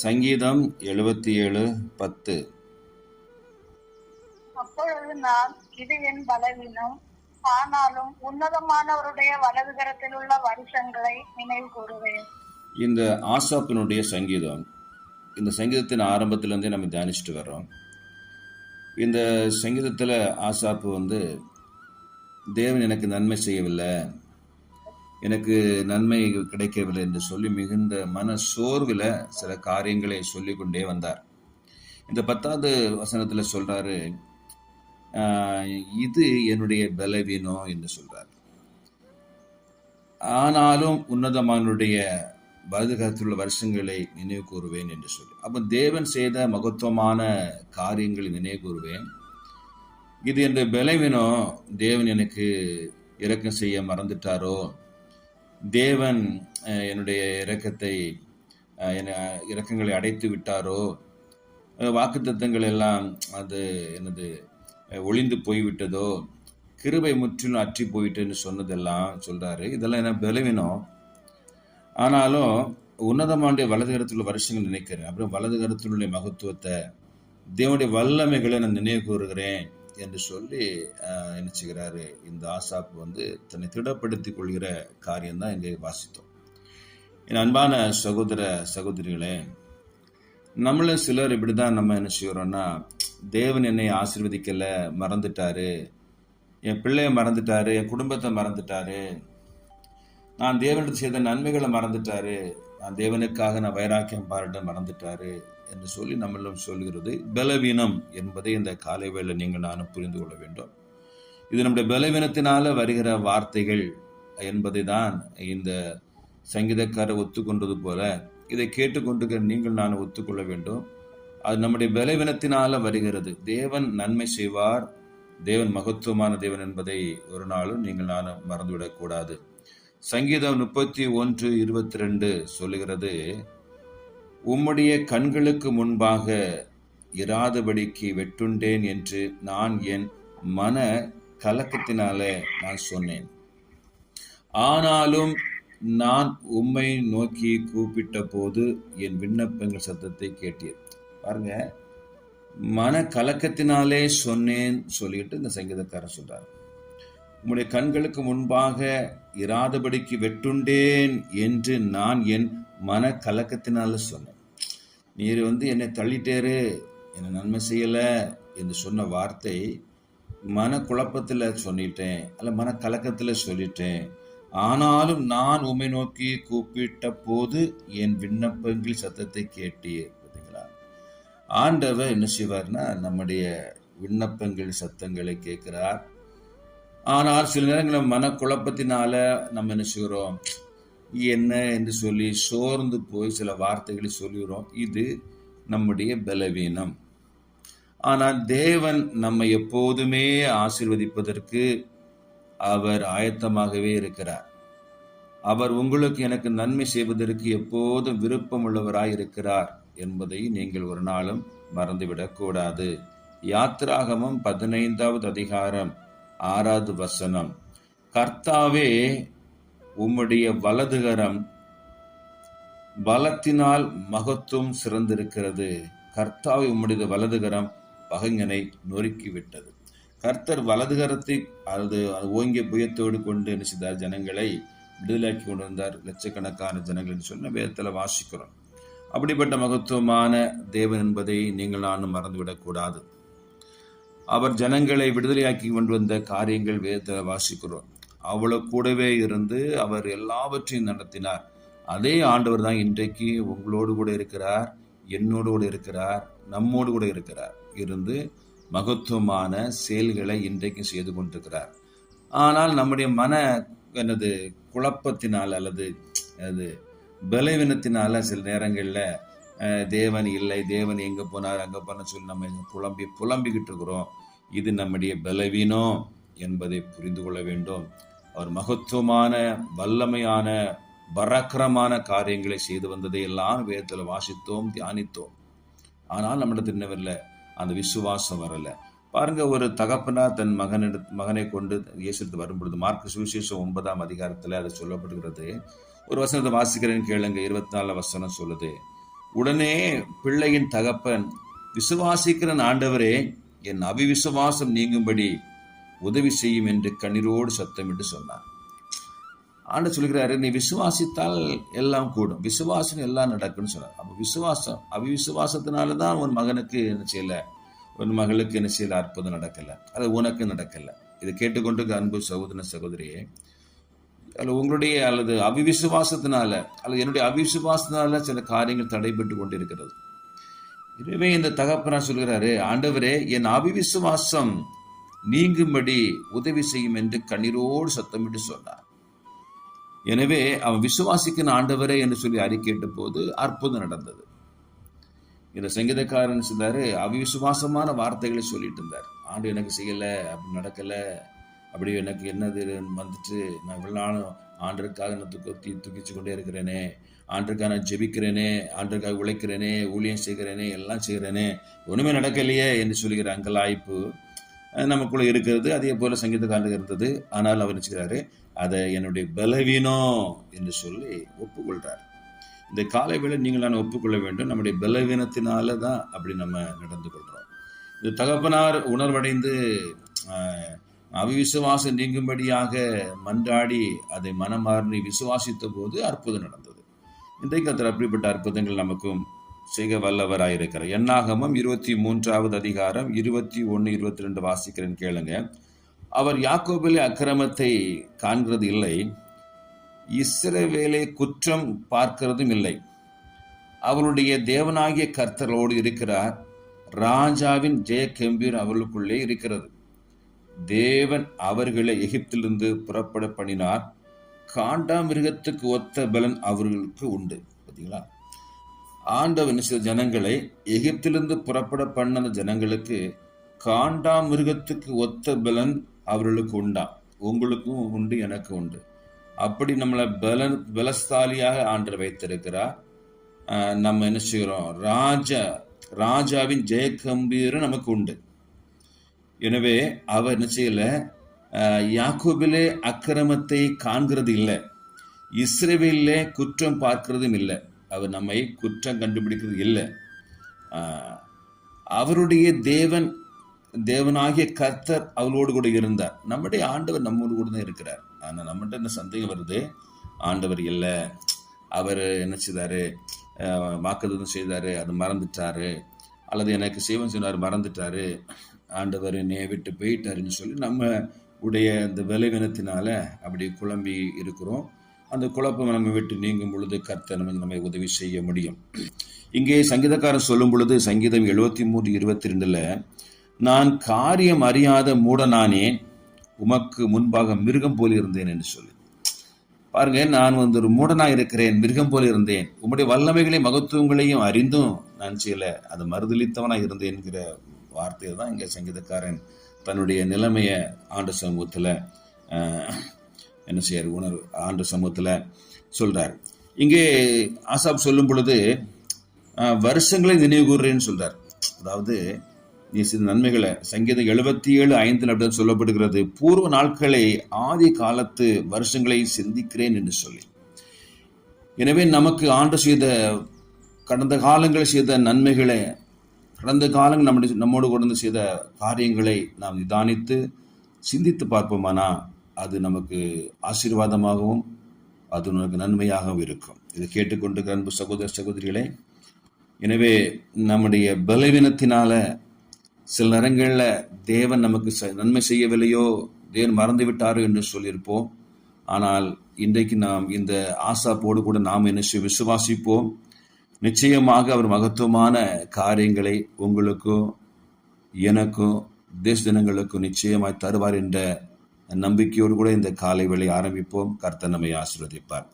சங்கீதம் 77:10. அப்பொழுது நான், இது என் பலவீனம், ஆனாலும் உன்னதமானவருடைய வலதுகரத்தில் உள்ள வருஷங்களை நினைவு கூறுவேன். இந்த ஆசாப்பினுடைய சங்கீதம், இந்த சங்கீதத்தின் ஆரம்பத்திலேருந்தே நம்ம தியானிச்சுட்டு வர்றோம். இந்த சங்கீதத்தில் ஆசாப்பு தேவன் எனக்கு நன்மை செய்யவில்லை, எனக்கு நன்மை கிடைக்கவில்லை என்று சொல்லி மிகுந்த மன சோர்வில் சில காரியங்களை சொல்லிக்கொண்டே வந்தார். இந்த 10வது வசனத்தில் சொல்றாரு, இது என்னுடைய பலவீனம் என்று சொல்றார். ஆனாலும் உன்னதமானுடைய வலதுகரத்திலுள்ள வருஷங்களை நினைவு கூறுவேன் என்று சொல்லி, அப்போ தேவன் செய்த மகத்துவமான காரியங்களை நினைவு கூறுவேன். இது என்ற பலவீனம், தேவன் எனக்கு இரக்கம் செய்ய மறந்துட்டாரோ, தேவன் என்னுடைய இரக்கங்களை அடைத்து விட்டாரோ, வாக்குத்தத்தங்கள் எல்லாம் அது ஒளிந்து போய்விட்டதோ, கிருபை முற்றிலும் அற்றி போயிட்டுன்னு சொன்னதெல்லாம் சொல்றாரு. இதெல்லாம் என்ன பலவீனம். ஆனாலும் உன்னதமானுடைய வலதுகரத்துள்ள வருஷங்கள் நினைக்கிறேன், அப்புறம் வலதுகரத்தினுடைய மகத்துவத்தை, தேவனுடைய வல்லமைகளை நான் நினைவு கூறுகிறேன் என்று சொல்லி நினைச்சுக்கிறாரு. இந்த ஆசாப்பு தன்னை திடப்படுத்திக் கொள்கிற காரியம்தான் இங்கே வாசித்தோம். என் அன்பான சகோதர சகோதரிகளே, நம்மள சிலர் இப்படிதான் நம்ம என்ன செய்யறோம்னா, தேவன் என்னை ஆசீர்வதிக்கல, மறந்துட்டாரு, என் பிள்ளைய மறந்துட்டாரு, என் குடும்பத்தை மறந்துட்டாரு, நான் தேவனிடத்தில் செய்த நன்மைகளை மறந்துட்டாரு, நான் தேவனுக்காக நான் வைராக்கியம் பாராட்ட மறந்துட்டாரு என்று சொல்லி நம்மளும் சொல்கிறது பலவீனம் என்பதை இந்த காலை வேளை நீங்கள் நானும் புரிந்து கொள்ள வேண்டும். இது நம்முடைய பலவீனத்தினால வருகிற வார்த்தைகள் என்பதை தான் இந்த சங்கீதக்காரர் ஒத்துக்கொண்டது போல இதை கேட்டுக்கொண்டு நீங்கள் நான் ஒத்துக்கொள்ள வேண்டும். அது நம்முடைய பலவீனத்தினால வருகிறது. தேவன் நன்மை செய்வார், தேவன் மகத்துவமான தேவன் என்பதை ஒரு நாளும் நீங்கள் நானும் மறந்துவிடக்கூடாது. சங்கீதம் 31:22 சொல்லுகிறது, உம்முடைய கண்களுக்கு முன்பாக இராதபடிக்கு வெட்டுண்டேன் என்று நான் என் மன கலக்கத்தினாலே நான் சொன்னேன், ஆனாலும் நான் உம்மை நோக்கி கூப்பிட்ட போது என் விண்ணப்பங்கள் சத்தத்தை கேட்டீர். பாருங்க, மன கலக்கத்தினாலே சொன்னேன் சொல்லிட்டு இந்த சங்கீதக்காரன் சொல்றார். உம்முடைய கண்களுக்கு முன்பாக இராதபடிக்கு வெட்டுண்டேன் என்று நான் என் மன கலக்கத்தினால சொன்னேன். நீர் என்னை தள்ளிட்டேரு, என்னை நன்மை செய்யலை என்று சொன்ன வார்த்தை மன குழப்பத்தில் சொல்லிட்டேன், அல்ல மன கலக்கத்தில் சொல்லிட்டேன். ஆனாலும் நான் உம்மை நோக்கி கூப்பிட்ட போது என் விண்ணப்பங்கள் சத்தத்தை கேட்டீர். பார்த்தீங்களா, ஆண்டவர் என்ன செய்வார்னா நம்முடைய விண்ணப்பங்கள் சத்தங்களை கேட்கிறார். ஆனால் சில நேரங்களில் மனக்குழப்பத்தினால நம்ம என்ன செய்கிறோம், என்ன என்று சொல்லி சோர்ந்து போய் சில வார்த்தைகளை சொல்லுகிறோம். இது நம்முடைய பலவீனம். ஆனால் தேவன் நம்மை எப்போதுமே ஆசீர்வதிப்பதற்கு அவர் ஆயத்தமாகவே இருக்கிறார். அவர் உங்களுக்கு எனக்கு நன்மை செய்வதற்கு எப்போதும் விருப்பம் உள்ளவராய் இருக்கிறார் என்பதை நீங்கள் ஒரு நாளும் மறந்துவிடக்கூடாது. யாத்திராகமம் 15வது அதிகாரம் 6வது வசனம், கர்த்தாவே உம்முடைய வலதுகரம் பலத்தினால் மகத்துவம் சிறந்திருக்கிறது. கர்த்தாவே உம்முடைய வலதுகரம் பகைஞனை நொறுக்கிவிட்டது. கர்த்தர் வலதுகரத்தை அது ஓங்கிய புயத்தோடு கொண்டு என்ன செய்தார், ஜனங்களை விடுதலையாக்கி கொண்டு வந்தார், லட்சக்கணக்கான ஜனங்கள் என்று சொன்ன வேதத்தில் வாசிக்கிறோம். அப்படிப்பட்ட மகத்துவமான தேவன் என்பதை நீங்கள் நானும் மறந்துவிடக்கூடாது. அவர் ஜனங்களை விடுதலையாக்கி கொண்டு வந்த காரியங்கள் வேதத்தில் வாசிக்கிறோம். அவ்வளவு கூடவே இருந்து அவர் எல்லாவற்றையும் நடத்தினார். அதே ஆண்டவர் தான் இன்றைக்கு உங்களோடு கூட இருக்கிறார், என்னோடு கூட இருக்கிறார், நம்மோடு கூட இருக்கிறார், இருந்து மகத்துவமான செயல்களை இன்றைக்கு செய்து கொண்டிருக்கிறார். ஆனால் நம்முடைய மன குழப்பத்தினால் அல்லது பலவீனத்தினால சில நேரங்களில் தேவன் இல்லை, தேவன் எங்கே போனார் அங்கே போன சொல்லி நம்ம புலம்பிக்கிட்டு இருக்கிறோம். இது நம்முடைய பலவீனம் என்பதை புரிந்து கொள்ள வேண்டும். அவர் மகத்துவமான வல்லமையான பராக்கிரமான காரியங்களை செய்து வந்ததை எல்லாம் வேதத்தில் வாசித்தோம், தியானித்தோம். ஆனால் நம்மிடத்தில் இன்னவில்லை, அந்த விசுவாசம் வரலை. பாருங்க, ஒரு தகப்பனா தன் மகனை கொண்டு இயேசுக்கு வரும்பொழுது மார்க்கு சுவிசேஷம் 9ஆம் அதிகாரத்தில் அது சொல்லப்படுகிறது. ஒரு வசனத்தை வாசிக்கிறேன்னு கேளுங்க. 24 வசனம் சொல்லுது, உடனே பிள்ளையின் தகப்பன், விசுவாசிக்கிற ஆண்டவரே, என் அவிவிசுவாசம் நீங்கும்படி உதவி செய்யும் என்று கண்ணீரோடு சத்தமிட்டு சொன்னார். ஆண்டு சொல்கிறாரு, நீ விசுவாசித்தால் எல்லாம் கூடும், விசுவாசம் எல்லாம் நடக்கும்னு சொன்னார். அப்போ விசுவாசம், அவிவிசுவாசத்தினால தான் உன் மகனுக்கு என்ன செய்யல, உன் மகளுக்கு என்ன செய்யல, அற்புதம் நடக்கல, அது உனக்கு நடக்கல. இதை கேட்டுக்கொண்டு அன்பு சகோதர சகோதரியே, அல்லது உங்களுடைய அல்லது அவிவிசுவாசத்தினால அல்லது என்னுடைய அவிவிசுவாசத்தினால சில காரியங்கள் தடைபட்டு கொண்டிருக்கிறது. எனவே இந்த தகப்பனா சொல்கிறாரு, ஆண்டவரே, என் அவிவிசுவாசம் நீங்கும்படி உதவி செய்யும் என்று கண்ணீரோடு சத்தமிட்டு சொன்னார். எனவே அவன் விசுவாசிக்கிற ஆண்டவரே என்று சொல்லி அறிக்கையிட்ட போது அற்புதம் நடந்தது. இந்த சங்கீதக்காரன் சொன்னாரு, அவிசுவாசமான வார்த்தைகளை சொல்லிட்டு இருந்தார். ஆண்டு எனக்கு செய்யல, அப்படி நடக்கல, அப்படி எனக்கு என்னது வந்துட்டு, நான் இவ்வளவு நாளும் ஆண்டருக்காக நான் தூக்கிச்சு கொண்டே இருக்கிறேனே, ஆண்டருக்காக நான் ஜெபிக்கிறேனே, ஆண்டருக்காக உழைக்கிறேனே, ஊழியம் செய்கிறேனே, எல்லாம் செய்கிறேனே, ஒண்ணுமே நடக்கலையே என்று சொல்லுகிற அங்கலாய்ப்பு நமக்குள்ள இருக்கிறது. அதே போல சங்கீதக்காரனுக்கு இருந்தது. ஆனால் அவர் நினைச்சுக்கிறாரு, அதை என்னுடைய பலவீனம் என்று சொல்லி ஒப்புக்கொள்றார். இந்த காலை வேளை நீங்கள் ஒப்புக்கொள்ள வேண்டும், நம்முடைய பலவீனத்தினால தான் அப்படி நம்ம நடந்து கொள்றோம். இந்த தகப்பனார் உணர்வடைந்து அவிவிசுவாசம் நீங்கும்படியாக மன்றாடி அதை மனமாறி விசுவாசித்த போது அற்புதம் நடந்தது. இன்றைக்கு கர்த்தர் அப்படிப்பட்ட அற்புதங்கள் நமக்கும் செய்ய வல்லவராயிருக்கிறார். என்னாகமம் 23வது அதிகாரம் 21, 22 வாசிக்கிறேன், கேளுங்க. அவர் யாக்கோபிலே அக்கிரமத்தை காண்கிறது இல்லை, இஸ்ரவேலை குற்றம் பார்க்கிறதும் இல்லை. அவருடைய தேவனாகிய கர்த்தரோடு இருக்கிறார், ராஜாவின் ஜெய கம்பீர் அவர்களுக்குள்ளே இருக்கிறது. தேவன் அவர்களை எகிப்திலிருந்து புறப்பட பண்ணினார், காண்டாமிருகத்துக்கு ஒத்த பலன் அவர்களுக்கு உண்டு. பார்த்தீங்களா, ஆண்டவன் சில ஜனங்களை எகிப்திலிருந்து புறப்பட பண்ண ஜனங்களுக்கு காண்டாமிருகத்துக்கு ஒத்த பலன் அவர்களுக்கு உண்டா. உங்களுக்கும் உண்டு, எனக்கு உண்டு. அப்படி நம்மளை பலஸ்தாலியாக ஆண்டவர் வைத்திருக்கிறார். நம்ம என்ன செய்கிறோம், ராஜாவின் ஜெயகம்பீரம் நமக்கு உண்டு. எனவே அவர் என்ன செய்யல, யாக்கோபிலே அக்கிரமத்தை காண்கிறது இல்லை, இஸ்ரவேலிலே குற்றம் பார்க்கிறதும் இல்லை. அவர் நம்மை குற்றம் கண்டுபிடிக்கிறது இல்லை. அவருடைய தேவனாகிய கர்த்தர் அவளோடு கூட இருந்தார். நம்முடைய ஆண்டவர் நம்மோடு கூட தான் இருக்கிறார். ஆனால் நம்மகிட்ட என்ன சந்தேகம் வருது, ஆண்டவர் இல்லை, அவர் என்ன செய்தாரு, வாக்குத்தத்தம் செய்தாரு, அது மறந்துட்டாரு, அல்லது எனக்கு சேவம் சொன்னார் மறந்துட்டாரு, ஆண்டவர் என்னைய விட்டு போயிட்டாருன்னு சொல்லி நம்ம உடைய அந்த பலவீனத்தினால அப்படி குழம்பி இருக்கிறோம். அந்த குழப்பம் நம்ம விட்டு நீங்கும் பொழுது கர்த்தர் நம்மை உதவி செய்ய முடியும். இங்கே சங்கீதக்காரன் சொல்லும் பொழுது சங்கீதம் 73:22, நான் காரியம் அறியாத மூடனானேன், உமக்கு முன்பாக மிருகம் போல் இருந்தேன் என்று சொல்லி. பாருங்க, நான் ஒரு மூடனாக இருக்கிறேன், மிருகம் போல் இருந்தேன், உம்முடைய வல்லமைகளையும் மகத்துவங்களையும் அறிந்தும் நான் செய்யல, அது மறுதளித்தவனாக இருந்தேன் என்கிற வார்த்தையை தான் இங்கே சங்கீதக்காரன் தன்னுடைய நிலைமையை ஆண்டு சமூகத்தில் என்ன செய்யார், ஆண்டு சமூகத்தில் சொல்றார். இங்கே ஆசாப் சொல்லும் பொழுது வருஷங்களை நினைவு கூறுறேன்னு சொல்றார். அதாவது நீ சில நன்மைகளை, சங்கீதம் 77:5 அப்படின்னு சொல்லப்படுகிறது, பூர்வ நாட்களை ஆதி காலத்து வருஷங்களை சிந்திக்கிறேன் என்று சொல்லி. எனவே நமக்கு ஆண்டு செய்த கடந்த காலங்கள் செய்த நன்மைகளை, கடந்த காலங்கள் நம்மோடு கொண்டு செய்த காரியங்களை நாம் நிதானித்து சிந்தித்து பார்ப்போமானா அது நமக்கு ஆசீர்வாதமாகவும் அது நமக்கு நன்மையாகவும் இருக்கும். இதை கேட்டுக்கொண்டு அன்பு சகோதர சகோதரிகளே, எனவே நம்முடைய பலவீனத்தினால சில நேரங்களில் தேவன் நமக்கு நன்மை செய்யவில்லையோ, தேவன் மறந்து விட்டாரோ என்று சொல்லியிருப்போம். ஆனால் இன்றைக்கு நாம் இந்த ஆசாப்போடு கூட நாம் என்ன விசுவாசிப்போம். நிச்சயமாக அவர் மகத்துவமான காரியங்களை உங்களுக்கும் எனக்கும் தேச ஜனங்களுக்கும் நிச்சயமாய் தருவார் என்ற நம்பிக்கையோடு கூட இந்த காலை வேளை ஆரம்பிப்போம். கர்த்தர் நம்மை ஆசீர்வதிப்பார்.